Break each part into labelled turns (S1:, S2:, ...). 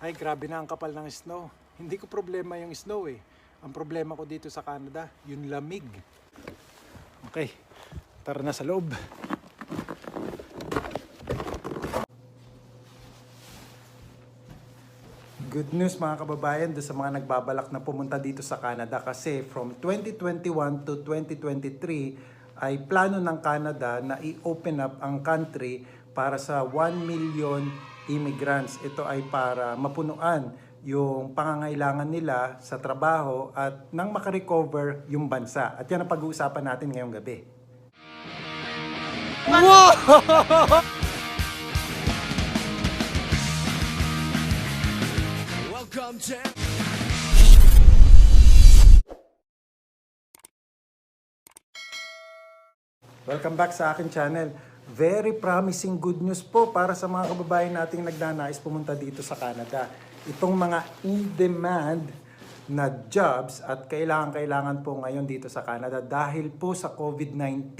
S1: Ay, grabe na ang kapal ng snow. Hindi ko problema yung snow eh. Ang problema ko dito sa Canada, yung lamig. Okay, tara na sa loob. Good news mga kababayan do sa mga nagbabalak na pumunta dito sa Canada kasi from 2021 to 2023 ay plano ng Canada na i-open up ang country para sa 1 million immigrants. Ito ay para mapunuan yung pangangailangan nila sa trabaho at nang makarecover yung bansa. At yan ang pag-uusapan natin ngayong gabi. Wow! Welcome to... Welcome back sa akin channel. Very promising good news po para sa mga kababayan nating nagnanais pumunta dito sa Canada. Itong mga in-demand na jobs at kailangan po ngayon dito sa Canada dahil po sa COVID-19.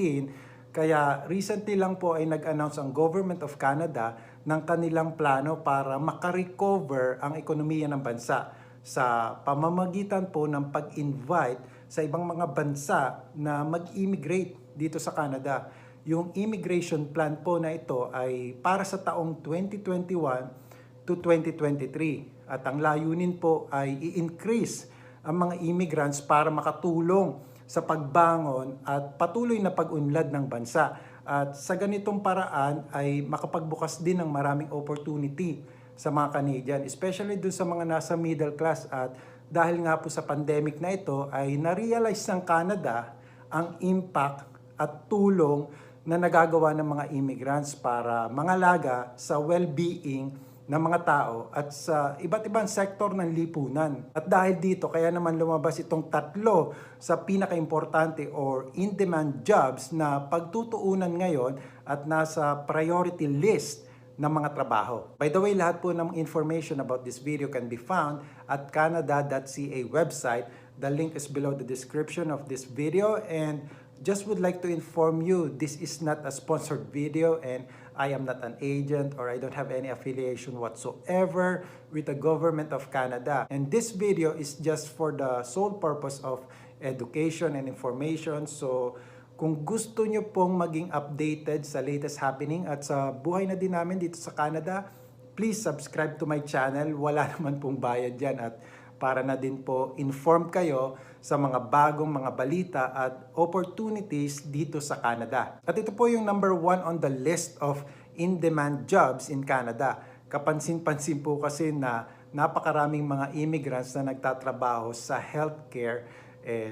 S1: Kaya recently lang po ay nag-announce ang Government of Canada ng kanilang plano para makarecover ang ekonomiya ng bansa sa pamamagitan po ng pag-invite sa ibang mga bansa na mag-immigrate dito sa Canada. Yung immigration plan po na ito ay para sa taong 2021 to 2023. At ang layunin po ay i-increase ang mga immigrants para makatulong sa pagbangon at patuloy na pag-unlad ng bansa. At sa ganitong paraan ay makapagbukas din ng maraming opportunity sa mga Canadian, especially dun sa mga nasa middle class. At dahil nga po sa pandemic na ito ay na-realize ng Canada ang impact at tulong na nagagawa ng mga immigrants para mangalaga sa well-being ng mga tao at sa iba't ibang sektor ng lipunan. At dahil dito, kaya naman lumabas itong tatlo sa pinaka-importante or in-demand jobs na pagtutuunan ngayon at nasa priority list ng mga trabaho. By the way, lahat po ng information about this video can be found at canada.ca website. The link is below the description of this video, and just would like to inform you, this is not a sponsored video and I am not an agent or I don't have any affiliation whatsoever with the Government of Canada. And this video is just for the sole purpose of education and information. So kung gusto nyo pong maging updated sa latest happening at sa buhay na din namin dito sa Canada, please subscribe to my channel. Wala naman pong bayad yan at para na din po inform kayo sa mga bagong mga balita at opportunities dito sa Canada. At ito po yung number 1 on the list of in-demand jobs in Canada. Kapansin-pansin po kasi na napakaraming mga immigrants na nagtatrabaho sa healthcare.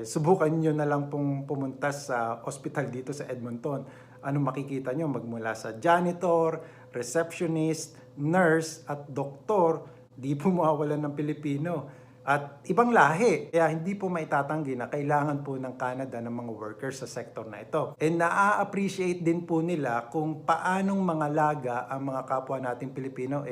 S1: Subukan nyo na lang pong pumunta sa hospital dito sa Edmonton. Ano makikita nyo? Magmula sa janitor, receptionist, nurse at doktor, di po mawawalan ng Pilipino. At ibang lahi, kaya hindi po maitatanggi na kailangan po ng Canada ng mga workers sa sektor na ito. And na-appreciate din po nila kung paanong mangalaga ang mga kapwa nating Pilipino.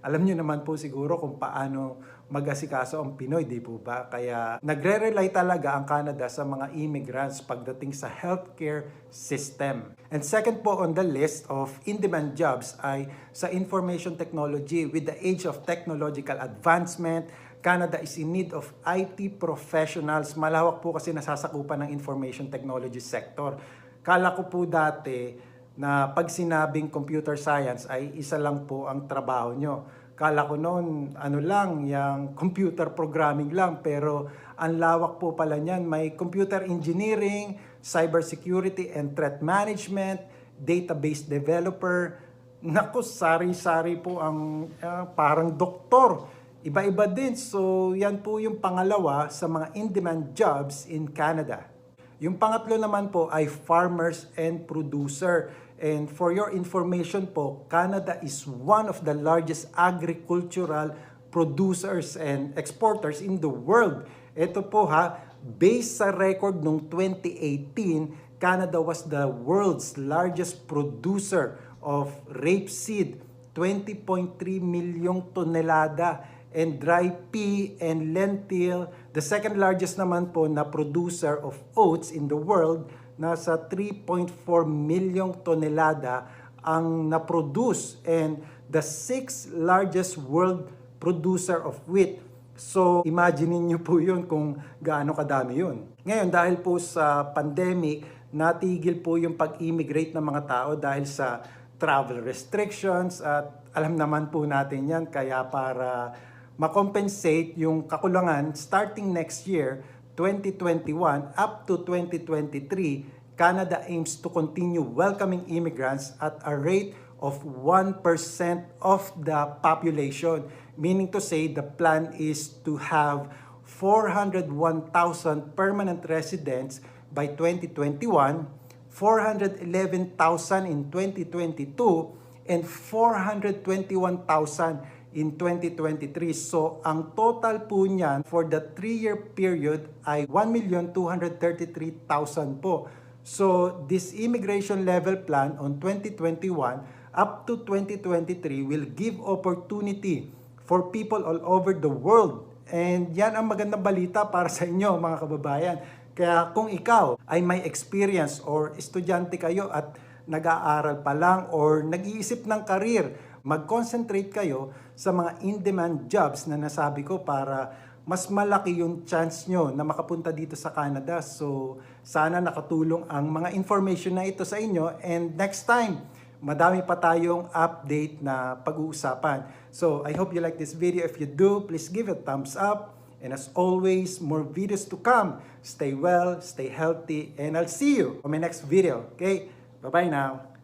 S1: Alam nyo naman po siguro kung paano mag-asikaso ang Pinoy, di po ba? Kaya nagre-rely talaga ang Canada sa mga immigrants pagdating sa healthcare system. And second po on the list of in-demand jobs ay sa information technology. With the age of technological advancement, Canada is in need of IT professionals. Malawak po kasi nasasakupan ng information technology sector. Kala ko po dati na pag sinabing computer science ay isa lang po ang trabaho nyo. Kala ko noon, yung computer programming lang. Pero ang lawak po pala niyan. May computer engineering, cybersecurity and threat management, database developer. Naku, sari-sari po ang parang doktor. Iba-iba din. So, yan po yung pangalawa sa mga in-demand jobs in Canada. Yung pangatlo naman po ay farmers and producer. And for your information po, Canada is one of the largest agricultural producers and exporters in the world. Ito po based sa record noong 2018, Canada was the world's largest producer of rapeseed, 20.3 milyong tonelada, and dry pea and lentil. The second largest naman po na producer of oats in the world, nasa 3.4 milyong tonelada ang na-produce. And the sixth largest world producer of wheat. So, imagine niyo po yun kung gaano kadami yun. Ngayon, dahil po sa pandemic, natigil po yung pag-immigrate ng mga tao dahil sa travel restrictions at alam naman po natin yan. Kaya para makompensate yung kakulangan starting next year, 2021 up to 2023, Canada aims to continue welcoming immigrants at a rate of 1% of the population. Meaning to say, the plan is to have 401,000 permanent residents by 2021, 411,000 in 2022, and 421,000 in 2023. So, ang total po niyan for the 3-year period ay 1,233,000 po. So, this immigration level plan on 2021 up to 2023 will give opportunity for people all over the world. And yan ang magandang balita para sa inyo mga kababayan. Kaya kung ikaw ay may experience or estudyante kayo at nag-aaral pa lang or nag-iisip ng career, mag-concentrate kayo sa mga in-demand jobs na nasabi ko para mas malaki yung chance nyo na makapunta dito sa Canada. So, sana nakatulong ang mga information na ito sa inyo. And next time, madami pa tayong update na pag-uusapan. So, I hope you like this video. If you do, please give it a thumbs up. And as always, more videos to come. Stay well, stay healthy, and I'll see you on my next video. Okay? Bye-bye now.